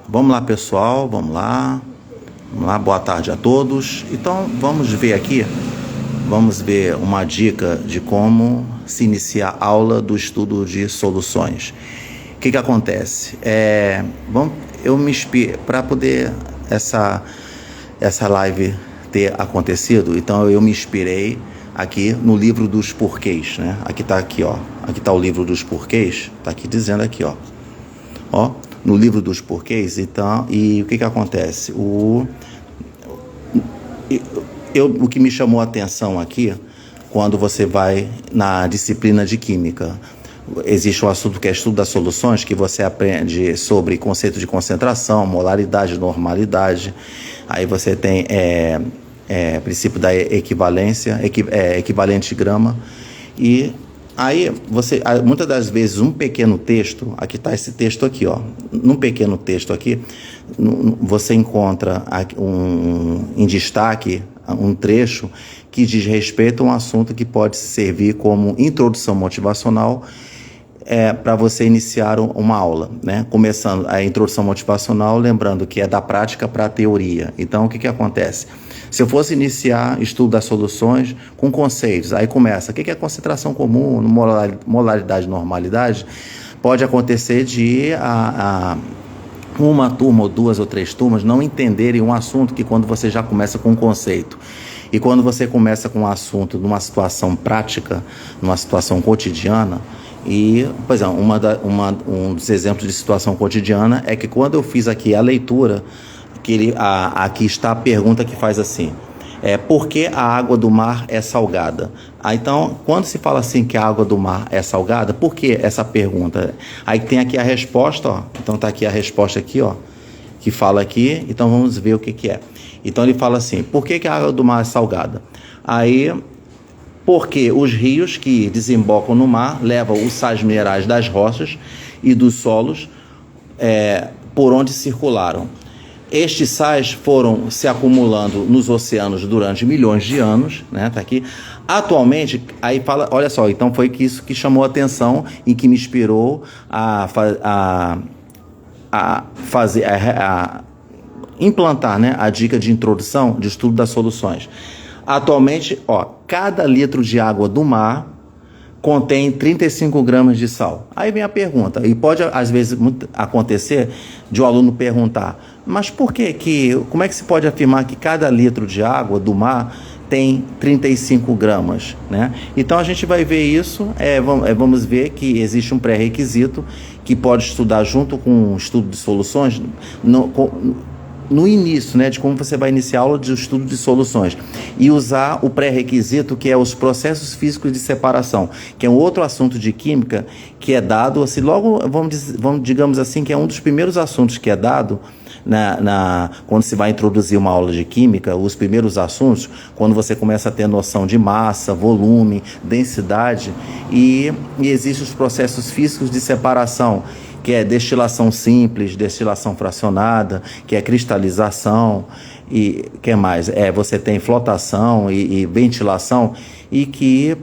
Vamos lá, pessoal, vamos lá. Vamos lá, boa tarde a todos. Então, vamos ver aqui, vamos ver uma dica de como se iniciar a aula do estudo de soluções. O que acontece? Eu me inspirei para poder essa live ter acontecido, então eu me inspirei aqui no livro dos porquês, né? Aqui tá o livro dos porquês, tá aqui dizendo aqui, ó, no livro dos porquês. Então, e o que acontece? O que me chamou a atenção aqui, quando você vai na disciplina de química, existe um assunto que é estudo das soluções, que você aprende sobre conceito de concentração, molaridade, normalidade. Aí você tem princípio da equivalência, equivalente grama. E aí muitas das vezes, um pequeno texto, aqui está esse texto aqui, ó. Num pequeno texto aqui, você encontra em destaque um trecho que diz respeito a um assunto que pode servir como introdução motivacional para você iniciar uma aula, né? Começando a introdução motivacional, lembrando que é da prática para a teoria. Então, o que acontece? Se eu fosse iniciar estudo das soluções com conceitos, aí começa, o que é concentração comum, molaridade, normalidade, pode acontecer de uma turma ou duas ou três turmas não entenderem um assunto que quando você já começa com um conceito. E quando você começa com um assunto numa situação prática, numa situação cotidiana, por exemplo, um dos exemplos de situação cotidiana é que quando eu fiz aqui a leitura, aqui está a pergunta que faz assim, por que a água do mar é salgada? Então, quando se fala assim que a água do mar é salgada, por que essa pergunta? Aí tem aqui a resposta, ó. Então está aqui a resposta aqui, ó, que fala aqui. Então vamos ver o que é. Então ele fala assim, por que a água do mar é salgada? Aí, porque os rios que desembocam no mar levam os sais minerais das rochas e dos solos por onde circularam. Estes sais foram se acumulando nos oceanos durante milhões de anos, né? Tá aqui. Atualmente, aí fala, olha só, então foi isso que chamou a atenção e que me inspirou a implantar, né, a dica de introdução de estudo das soluções. Atualmente, cada litro de água do mar contém 35 gramas de sal. Aí vem a pergunta, e pode às vezes acontecer de um aluno perguntar, mas como é que se pode afirmar que cada litro de água do mar tem 35 gramas, né? Então a gente vai ver isso, vamos ver que existe um pré-requisito que pode estudar junto com o estudo de soluções, no início, né, de como você vai iniciar a aula de estudo de soluções, e usar o pré-requisito, que é os processos físicos de separação, que é um outro assunto de química que é dado, assim, logo, digamos assim, que é um dos primeiros assuntos que é dado quando se vai introduzir uma aula de química, os primeiros assuntos, quando você começa a ter noção de massa, volume, densidade, e existem os processos físicos de separação, que é destilação simples, destilação fracionada, que é cristalização, e que mais? Você tem flotação e ventilação, e que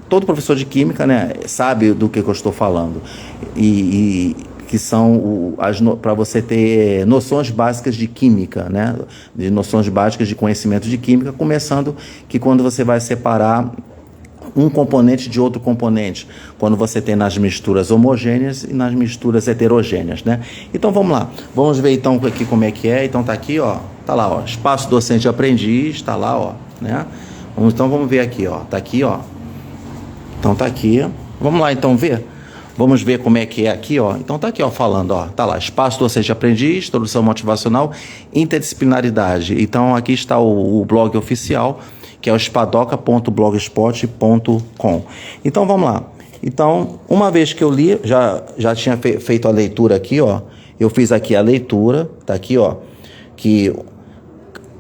todo professor de química, né, sabe do que eu estou falando, e que são para você ter noções básicas de química, né, de noções básicas de conhecimento de química, começando que quando você vai separar um componente de outro componente, quando você tem nas misturas homogêneas e nas misturas heterogêneas, né? Então vamos lá, vamos ver então aqui como é que é. Então tá aqui, ó, tá lá, ó, espaço docente aprendiz, tá lá, ó, né? Então vamos ver aqui, ó, tá aqui, ó. Então tá aqui, vamos lá então ver. Vamos ver como é que é aqui, ó. Então tá aqui, ó, falando, ó, tá lá, espaço docente aprendiz, introdução motivacional, interdisciplinaridade. Então aqui está o blog oficial, que é o espadoca.blogspot.com. Então vamos lá. Então, uma vez que eu li, já tinha feito a leitura aqui, ó. Eu fiz aqui a leitura, tá aqui, ó, que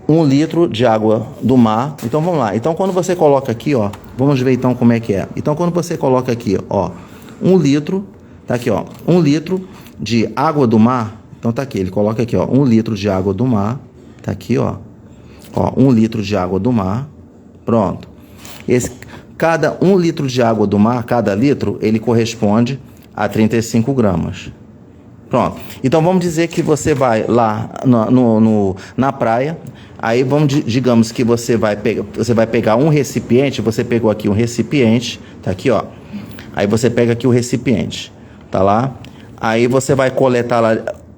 1 litro de água do mar. Então vamos lá. Então quando você coloca aqui, ó, vamos ver então como é que é. Então quando você coloca aqui, ó, 1 litro, tá aqui, ó, 1 litro de água do mar. Então tá aqui, ele coloca aqui, ó, 1 litro de água do mar. Tá aqui, ó, 1 litro de água do mar. Pronto. Cada 1 litro de água do mar, cada litro, ele corresponde a 35 gramas. Pronto. Então vamos dizer que você vai lá na praia. Aí digamos que você vai pegar um recipiente. Você pegou aqui um recipiente, tá aqui, ó. Aí você pega aqui o recipiente, tá lá. Aí você vai coletar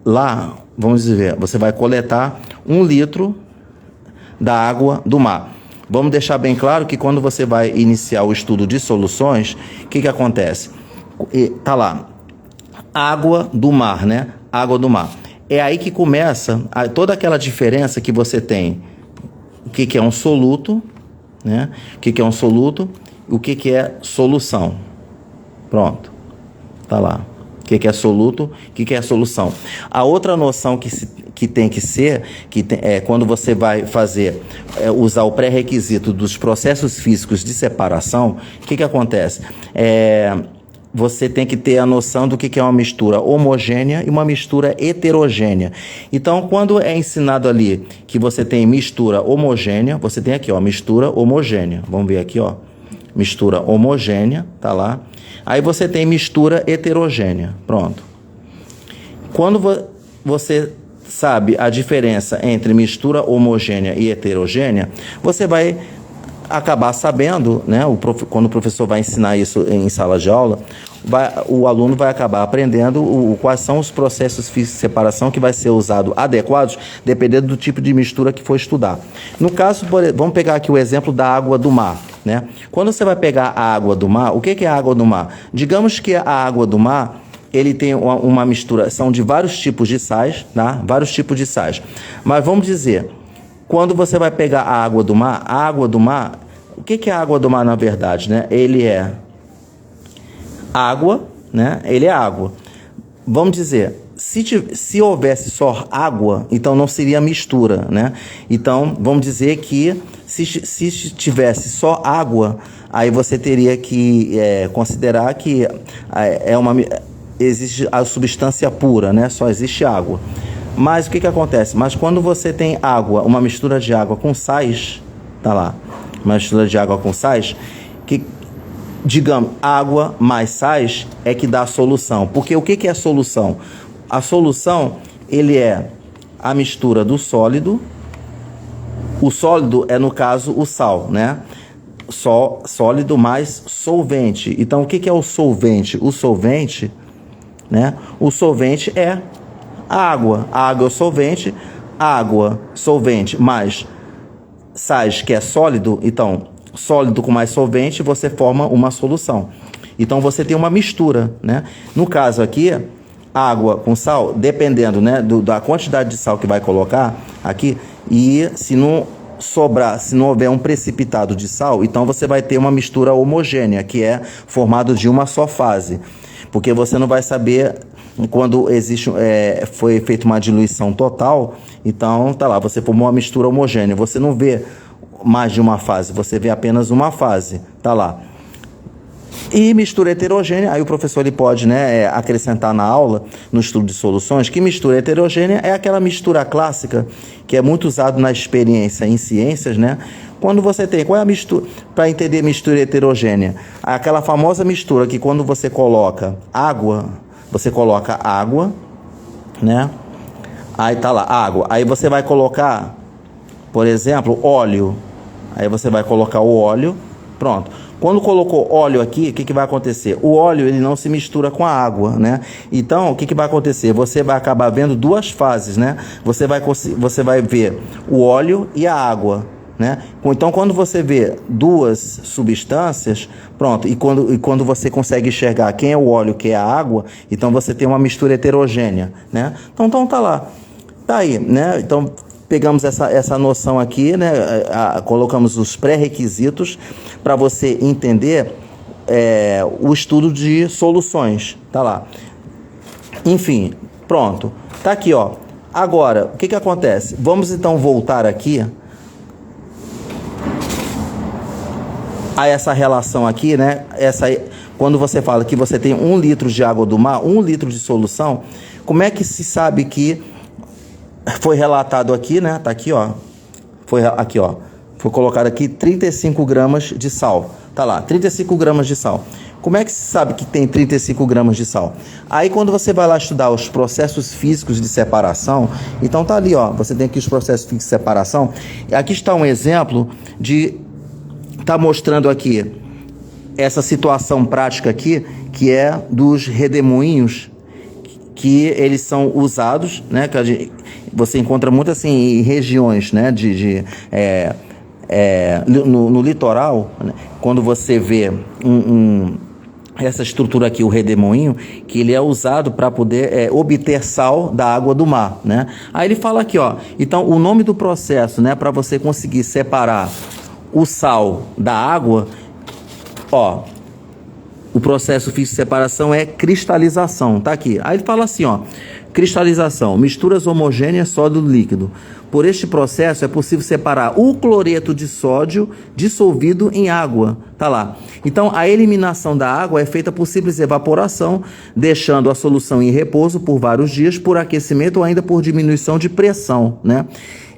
lá, vamos dizer, você vai coletar 1 litro da água do mar. Vamos deixar bem claro que quando você vai iniciar o estudo de soluções, o que acontece? Tá lá, água do mar, né? Água do mar. É aí que começa toda aquela diferença que você tem. O que é um soluto, né? O que é um soluto? O que é solução? Pronto. Tá lá. O que é soluto? O que é solução? A outra noção que tem que ser, quando você vai usar o pré-requisito dos processos físicos de separação, o que acontece? Você tem que ter a noção do que é uma mistura homogênea e uma mistura heterogênea. Então, quando é ensinado ali que você tem mistura homogênea, você tem aqui, ó, mistura homogênea. Vamos ver aqui, ó, mistura homogênea, tá lá. Aí você tem mistura heterogênea, pronto. Quando você sabe a diferença entre mistura homogênea e heterogênea, você vai acabar sabendo, né? Quando o professor vai ensinar isso em sala de aula, o aluno vai acabar aprendendo quais são os processos físicos de separação que vai ser usado adequados, dependendo do tipo de mistura que for estudar. No caso, vamos pegar aqui o exemplo da água do mar, né? Quando você vai pegar a água do mar, o que é a água do mar? Digamos que a água do mar, ele tem uma mistura, são de vários tipos de sais, tá? Vários tipos de sais. Mas vamos dizer, quando você vai pegar a água do mar, o que é a água do mar na verdade, né? Ele é água, né? Ele é água. Vamos dizer, se houvesse só água, então não seria mistura, né? Então, vamos dizer que se tivesse só água, aí você teria que considerar que existe a substância pura, né? Só existe água. Mas o que acontece? Mas quando você tem água, uma mistura de água com sais, tá lá, uma mistura de água com sais, que, digamos, água mais sais é que dá a solução. Porque o que é a solução? A solução, ele é a mistura do sólido. O sólido é, no caso, o sal, né? Sólido mais solvente. Então, o que é o solvente? O solvente, né? O solvente é a água é o solvente, água, solvente, mais sais, que é sólido. Então, sólido com mais solvente, você forma uma solução. Então, você tem uma mistura, né? No caso aqui, água com sal, dependendo, né, da quantidade de sal que vai colocar aqui, e se não houver um precipitado de sal, então você vai ter uma mistura homogênea, que é formado de uma só fase. Porque você não vai saber quando foi feita uma diluição total, então tá lá, você formou uma mistura homogênea, você não vê mais de uma fase, você vê apenas uma fase, tá lá. E mistura heterogênea, aí o professor ele pode, né, acrescentar na aula, no estudo de soluções, que mistura heterogênea é aquela mistura clássica que é muito usado na experiência em ciências, né? Quando você tem, qual é a mistura, para entender mistura heterogênea? Aquela famosa mistura que quando você coloca água, né? Aí tá lá, água. Aí você vai colocar, por exemplo, óleo. Aí você vai colocar o óleo, pronto. Quando colocou óleo aqui, o que vai acontecer? O óleo ele não se mistura com a água, né? Então, o que vai acontecer? Você vai acabar vendo duas fases, né? Você vai ver o óleo e a água, né? Então, quando você vê duas substâncias, pronto, e quando você consegue enxergar quem é o óleo, quem é a água, então você tem uma mistura heterogênea, né? Então tá lá, tá aí, né? Então, pegamos essa noção aqui, né? Colocamos os pré-requisitos para você entender o estudo de soluções, tá lá. Enfim, pronto, tá aqui, ó. Agora, o que acontece? Vamos então voltar aqui a essa relação aqui, né? Quando você fala que você tem 1 litro de água do mar, 1 litro de solução, como é que se sabe que foi relatado aqui, né? Tá aqui, ó. Foi colocado aqui 35 gramas de sal. Tá lá, 35 gramas de sal. Como é que se sabe que tem 35 gramas de sal? Aí quando você vai lá estudar os processos físicos de separação, então tá ali, ó, você tem aqui os processos físicos de separação. Aqui está um exemplo de tá mostrando aqui essa situação prática aqui, que é dos redemoinhos, que eles são usados, né, que você encontra muito assim em regiões, né, no litoral, né, quando você vê essa estrutura aqui, o redemoinho, que ele é usado para poder obter sal da água do mar, né? Aí ele fala aqui, ó, então o nome do processo, né, para você conseguir separar o sal da água, ó, o processo físico de separação é cristalização, tá aqui. Aí ele fala assim, ó, cristalização, misturas homogêneas sólido-líquido. Por este processo é possível separar o cloreto de sódio dissolvido em água, tá lá. Então a eliminação da água é feita por simples evaporação, deixando a solução em repouso por vários dias, por aquecimento ou ainda por diminuição de pressão, né?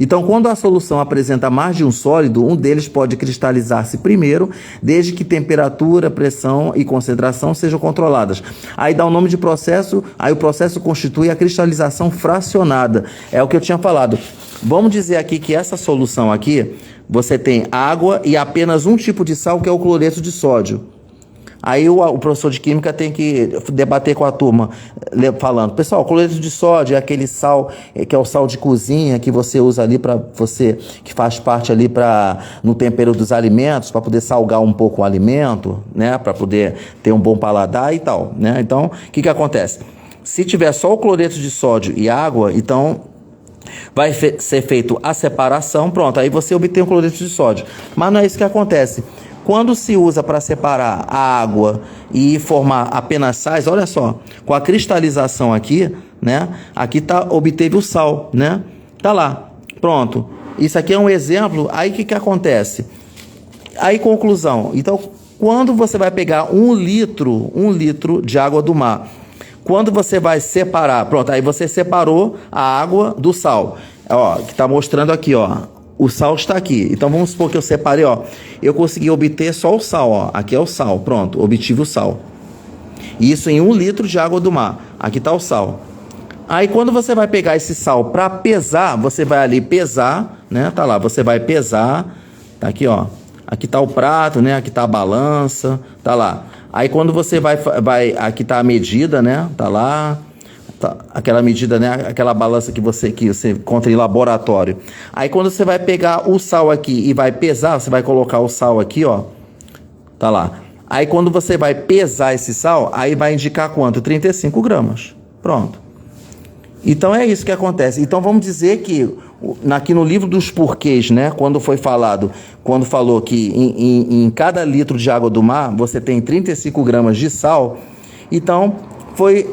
Então, quando a solução apresenta mais de um sólido, um deles pode cristalizar-se primeiro, desde que temperatura, pressão e concentração sejam controladas. Aí dá o nome de processo, aí o processo constitui a cristalização fracionada. É o que eu tinha falado. Vamos dizer aqui que essa solução aqui, você tem água e apenas um tipo de sal, que é o cloreto de sódio. Aí o professor de química tem que debater com a turma, falando, pessoal, cloreto de sódio é aquele sal, que é o sal de cozinha, que você usa ali para você, que faz parte ali no tempero dos alimentos, para poder salgar um pouco o alimento, né, para poder ter um bom paladar e tal, né? Então, o que acontece? Se tiver só o cloreto de sódio e água, então vai ser feito a separação, pronto, aí você obtém o cloreto de sódio. Mas não é isso que acontece. Quando se usa para separar a água e formar apenas sais, olha só, com a cristalização aqui, né? Aqui obteve o sal, né? Tá lá, pronto. Isso aqui é um exemplo. Aí o que acontece? Aí conclusão. Então, quando você vai pegar um litro de água do mar, quando você vai separar, pronto, aí você separou a água do sal, ó, que está mostrando aqui, ó. O sal está aqui. Então, vamos supor que eu separei, ó. Eu consegui obter só o sal, ó. Aqui é o sal. Pronto, obtive o sal. Isso em 1 litro de água do mar. Aqui está o sal. Aí, quando você vai pegar esse sal para pesar, você vai ali pesar, né? Tá lá, você vai pesar. Tá aqui, ó. Aqui está o prato, né? Aqui está a balança. Tá lá. Aí, quando você vai aqui está a medida, né? Tá lá. Aquela medida, né? Aquela balança que você encontra em laboratório. Aí quando você vai pegar o sal aqui e vai pesar, você vai colocar o sal aqui, ó. Tá lá. Aí quando você vai pesar esse sal, aí vai indicar quanto? 35 gramas. Pronto. Então é isso que acontece. Então vamos dizer que aqui no livro dos porquês, né? Quando falou que em cada litro de água do mar você tem 35 gramas de sal, então foi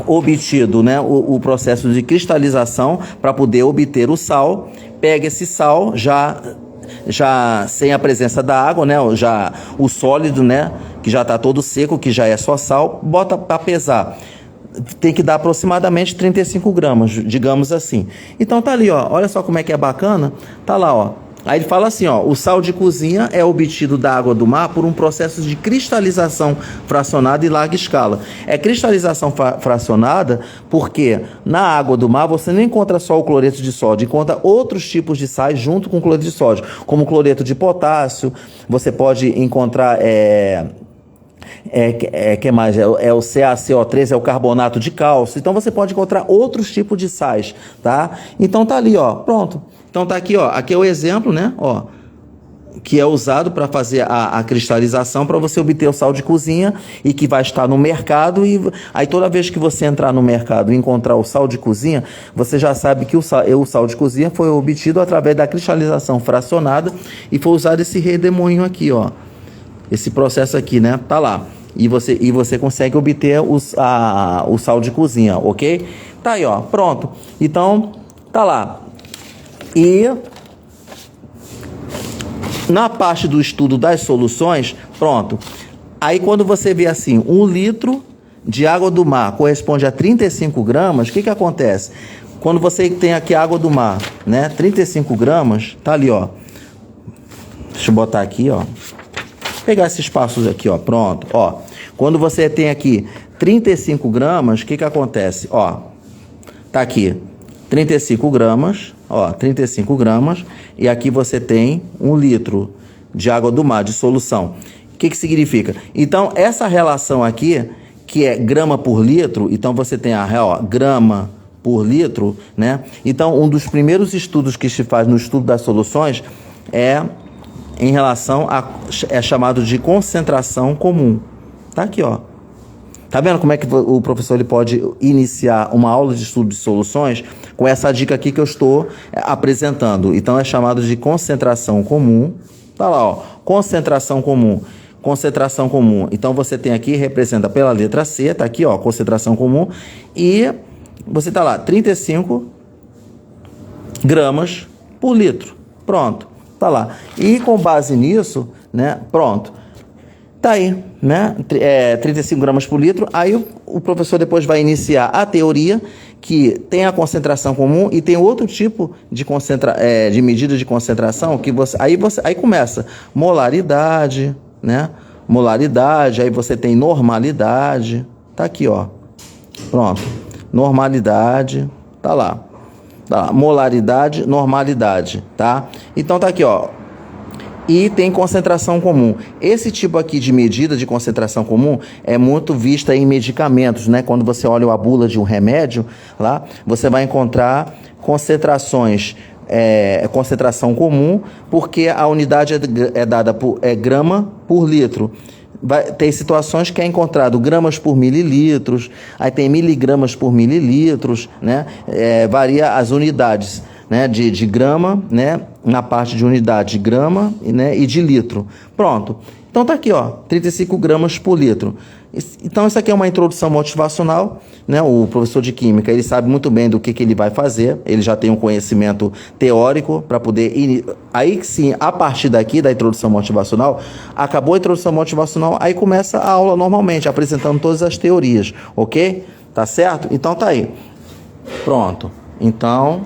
obtido, né, o processo de cristalização para poder obter o sal. Pega esse sal já sem a presença da água, né, já o sólido, né, que já está todo seco, que já é só sal, bota para pesar. Tem que dar aproximadamente 35 gramas, digamos assim. Então tá ali, ó, olha só como é que é bacana, tá lá, ó. Aí ele fala assim, ó, o sal de cozinha é obtido da água do mar por um processo de cristalização fracionada em larga escala. É cristalização fracionada porque na água do mar você não encontra só o cloreto de sódio, encontra outros tipos de sais junto com o cloreto de sódio, como o cloreto de potássio, você pode encontrar... que mais? É o CaCO3, é o carbonato de cálcio. Então você pode encontrar outros tipos de sais, tá? Então tá ali, ó, pronto. Então tá aqui, ó, aqui é o exemplo, né, ó, que é usado para fazer a cristalização para você obter o sal de cozinha e que vai estar no mercado. E aí toda vez que você entrar no mercado e encontrar o sal de cozinha, você já sabe que o sal de cozinha foi obtido através da cristalização fracionada e foi usado esse redemoinho aqui, ó. Esse processo aqui, né? Tá lá. E você consegue obter o sal de cozinha, ok? Tá aí, ó. Pronto. Então, tá lá. E na parte do estudo das soluções, pronto. Aí quando você vê assim, 1 litro de água do mar corresponde a 35 gramas, o que acontece? Quando você tem aqui a água do mar, né? 35 gramas, tá ali, ó. Deixa eu botar aqui, ó. pegar esses passos aqui, ó, pronto, ó. Quando você tem aqui 35 gramas, o que acontece? Ó, tá aqui 35 gramas, ó, 35 gramas, e aqui você tem 1 litro de água do mar, de solução. O que significa? Então, essa relação aqui, que é grama por litro, então você tem a grama por litro, né? Então, um dos primeiros estudos que se faz no estudo das soluções é em relação é chamado de concentração comum. Tá aqui, ó. Tá vendo como é que o professor ele pode iniciar uma aula de estudo de soluções com essa dica aqui que eu estou apresentando? Então, é chamado de concentração comum. Tá lá, ó. Concentração comum. Concentração comum. Então, você tem aqui, representa pela letra C, tá aqui, ó, concentração comum. E você tá lá, 35 gramas por litro. Pronto, tá lá. E com base nisso, né, pronto. Tá aí, né, 35 gramas por litro. Aí o professor depois vai iniciar a teoria, que tem a concentração comum e tem outro tipo de medida de concentração, que aí começa molaridade, né, molaridade, aí você tem normalidade, tá aqui, ó, pronto, normalidade, tá lá, molaridade, normalidade, tá? Então tá aqui, ó, e tem concentração comum. Esse tipo aqui de medida de concentração comum é muito vista em medicamentos, né? Quando você olha a bula de um remédio, lá, você vai encontrar concentrações, concentração comum, porque a unidade é dada por grama por litro. Tem situações que é encontrado gramas por mililitros, aí tem miligramas por mililitros, né? Varia as unidades, né, de grama, né, na parte de unidade de grama, né, e de litro. Pronto. Então tá aqui, ó, 35 gramas por litro. Então isso aqui é uma introdução motivacional, né? O professor de química, ele sabe muito bem do que ele vai fazer, ele já tem um conhecimento teórico para poder... Aí sim, a partir daqui da introdução motivacional, acabou a introdução motivacional, aí começa a aula normalmente, apresentando todas as teorias, ok? Tá certo? Então tá aí. Pronto. Então,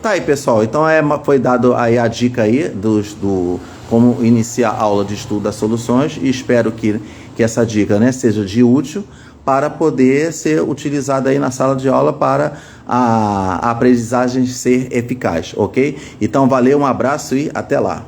tá aí, pessoal. Então, foi dado aí a dica aí como iniciar a aula de estudo das soluções, e espero que essa dica, né, seja de útil para poder ser utilizada aí na sala de aula para a aprendizagem ser eficaz, ok? Então, valeu, um abraço e até lá.